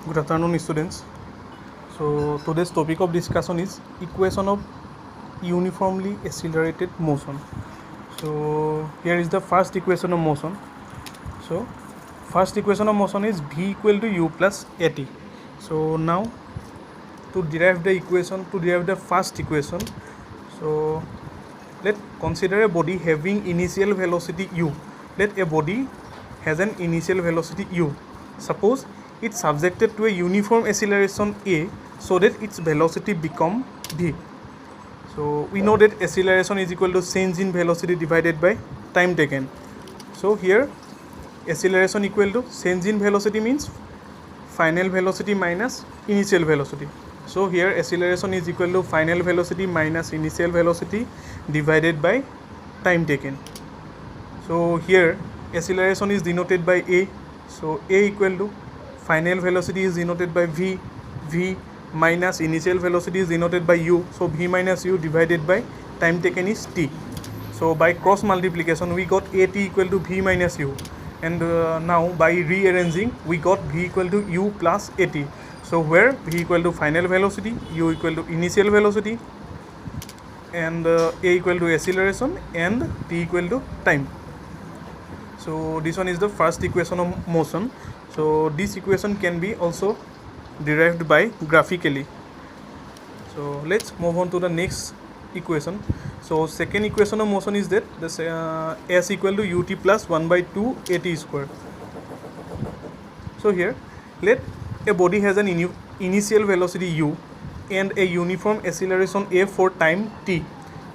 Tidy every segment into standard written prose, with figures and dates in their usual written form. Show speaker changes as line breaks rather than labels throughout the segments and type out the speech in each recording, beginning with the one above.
Good afternoon, students. So today's topic of discussion is equation of uniformly accelerated motion. So here is the first equation of motion. So first equation of motion is v equal to u plus at. So now to derive the first equation, so let's consider a body having initial velocity u. Let a body has an initial velocity u. Suppose it's subjected to a uniform acceleration a, so that its velocity become v. So we know that acceleration is equal to change in velocity divided by time taken. So here acceleration equal to change in velocity means final velocity minus initial velocity. So here acceleration is equal to final velocity minus initial velocity divided by time taken. So here acceleration is denoted by a. So a equal to final velocity is denoted by v, v minus initial velocity is denoted by u. So v minus u divided by time taken is t. So by cross multiplication we got at equal to v minus u, and now by rearranging we got v equal to u plus at. So where v equal to final velocity, u equal to initial velocity, and a equal to acceleration, and t equal to time. So this one is the first equation of motion. So this equation can be also derived by graphically. So let's move on to the next equation. So second equation of motion is that this s equal to ut plus 1 by 2 at square. So here let a body has an initial velocity u and a uniform acceleration a for time t,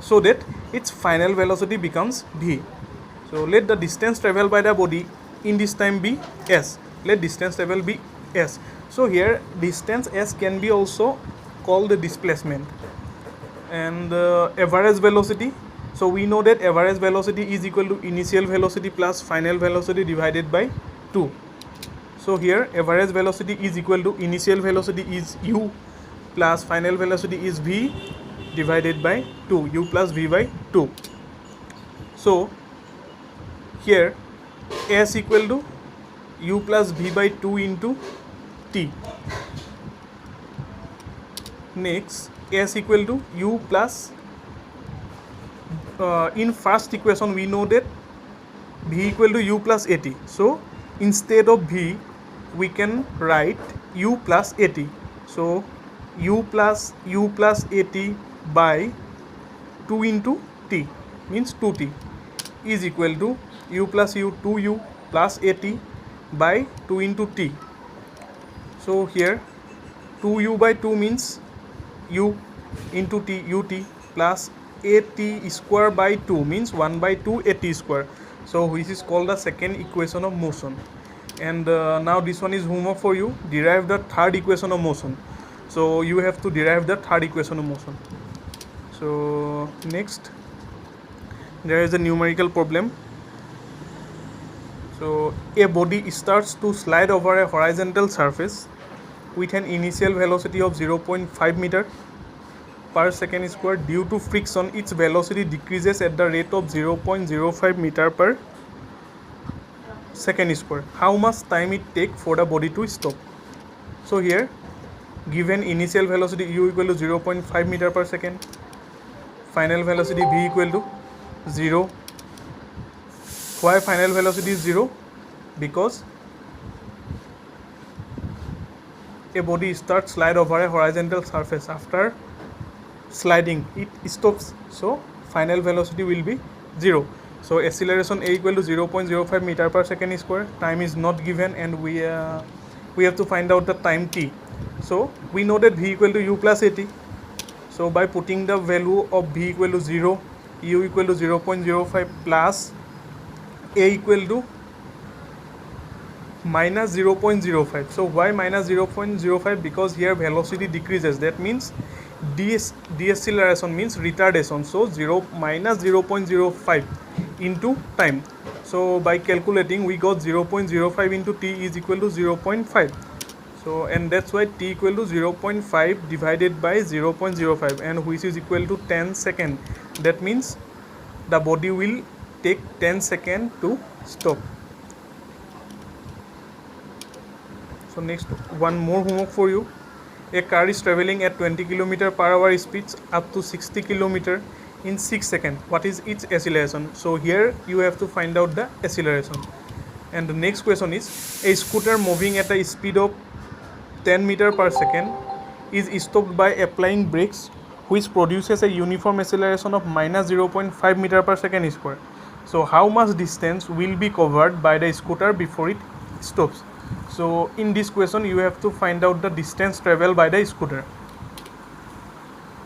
so that its final velocity becomes v. So let the distance traveled by the body in this time be s. Let distance travel be s. So here distance s can be also called the displacement, and average velocity. So we know that average velocity is equal to initial velocity plus final velocity divided by 2. So here average velocity is equal to initial velocity is u plus final velocity is v divided by 2, u plus v by 2. So here s equal to u plus v by 2 into t. Next s equal to u plus in first equation we know that v equal to u plus at. So instead of v we can write u plus at. So u plus at by 2 into t means 2t is equal to u plus u 2u plus at by 2 into t. So here 2u by 2 means u into t ut plus at square by 2 means 1 by 2 at square. So which is called the second equation of motion. And now this one is homework for you. Derive the third equation of motion. So you have to derive the third equation of motion. So next there is a numerical problem. So a body starts to slide over a horizontal surface with an initial velocity of 0.5 meter per second square. Due to friction, its velocity decreases at the rate of 0.05 meter per second square. How much time it take for the body to stop? So here given initial velocity u equal to 0.5 meter per second, final velocity v equal to 0. Why final velocity is 0? Because a body starts slide over a horizontal surface. After sliding it stops, so final velocity will be 0. So acceleration a equal to 0.05 meter per second square. Time is not given, and we have to find out the time t. So we know that v equal to u plus at. So by putting the value of v equal to 0, u equal to 0.05 plus a equal to minus 0.05. So why minus 0.05? Because here velocity decreases. That means deceleration means retardation. So minus 0.05 into time. So by calculating we got 0.05 into t is equal to 0.5. So and that's why t equal to 0.5 divided by 0.05, and which is equal to 10 seconds. That means the body will take 10 seconds to stop. So next, one more homework for you. A car is traveling at 20 km/h speeds up to 60 km in 6 seconds. What is its acceleration? So here you have to find out the acceleration. And the next question is, a scooter moving at a speed of 10 meters per second is stopped by applying brakes, which produces a uniform acceleration of minus 0.5 meters per second square. So how much distance will be covered by the scooter before it stops? So in this question you have to find out the distance traveled by the scooter.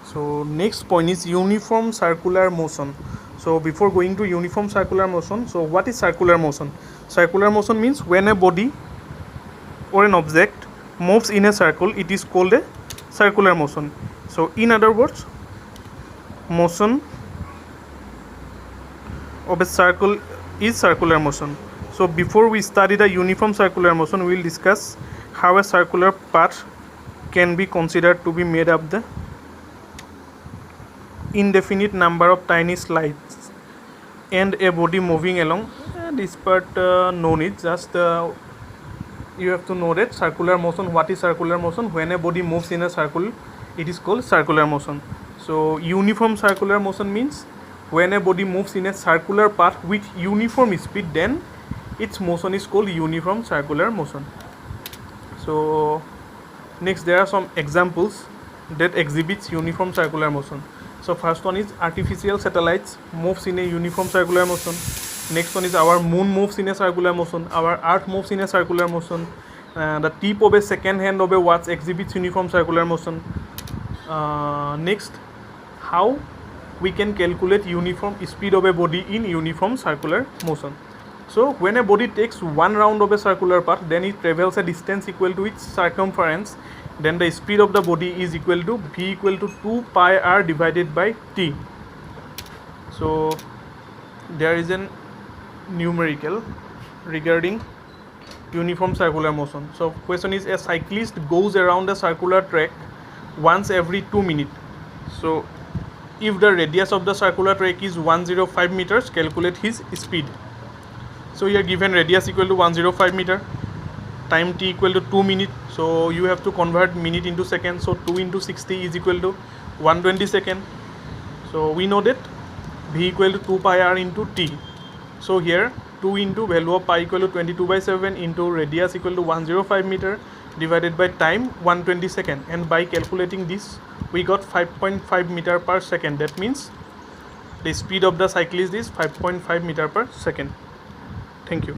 So next point is uniform circular motion. So before going to uniform circular motion, so what is circular motion? Circular motion means when a body or an object moves in a circle, it is called a circular motion. So in other words, motion of a circle is circular motion. So before we study the uniform circular motion, we will discuss how a circular path can be considered to be made up the indefinite number of tiny slides and a body moving along. This part no need, just you have to know that circular motion. What is circular motion? When a body moves in a circle, it is called circular motion. So uniform circular motion means when a body moves in a circular path with uniform speed, then its motion is called uniform circular motion. So next, there are some examples that exhibits uniform circular motion. So first one is artificial satellites moves in a uniform circular motion. Next one is our moon moves in a circular motion. Our earth moves in a circular motion. The tip of a second hand of a watch exhibits uniform circular motion. Next, how we can calculate uniform speed of a body in uniform circular motion. So when a body takes one round of a circular path, then it travels a distance equal to its circumference. Then the speed of the body is equal to v equal to 2 pi r divided by t. So there is an numerical regarding uniform circular motion. So question is, a cyclist goes around a circular track once every 2 minutes. So if the radius of the circular track is 105 meters, calculate his speed. So here given radius equal to 105 meter, time t equal to 2 minutes. So you have to convert minute into second. So 2 into 60 is equal to 120 second. So we know that v equal to 2 pi r into t. So here 2 into value of pi equal to 22/7 into radius equal to 105 meter divided by time 120 second. And by calculating this, we got 5.5 meter per second. That means the speed of the cyclist is 5.5 meter per second. Thank you.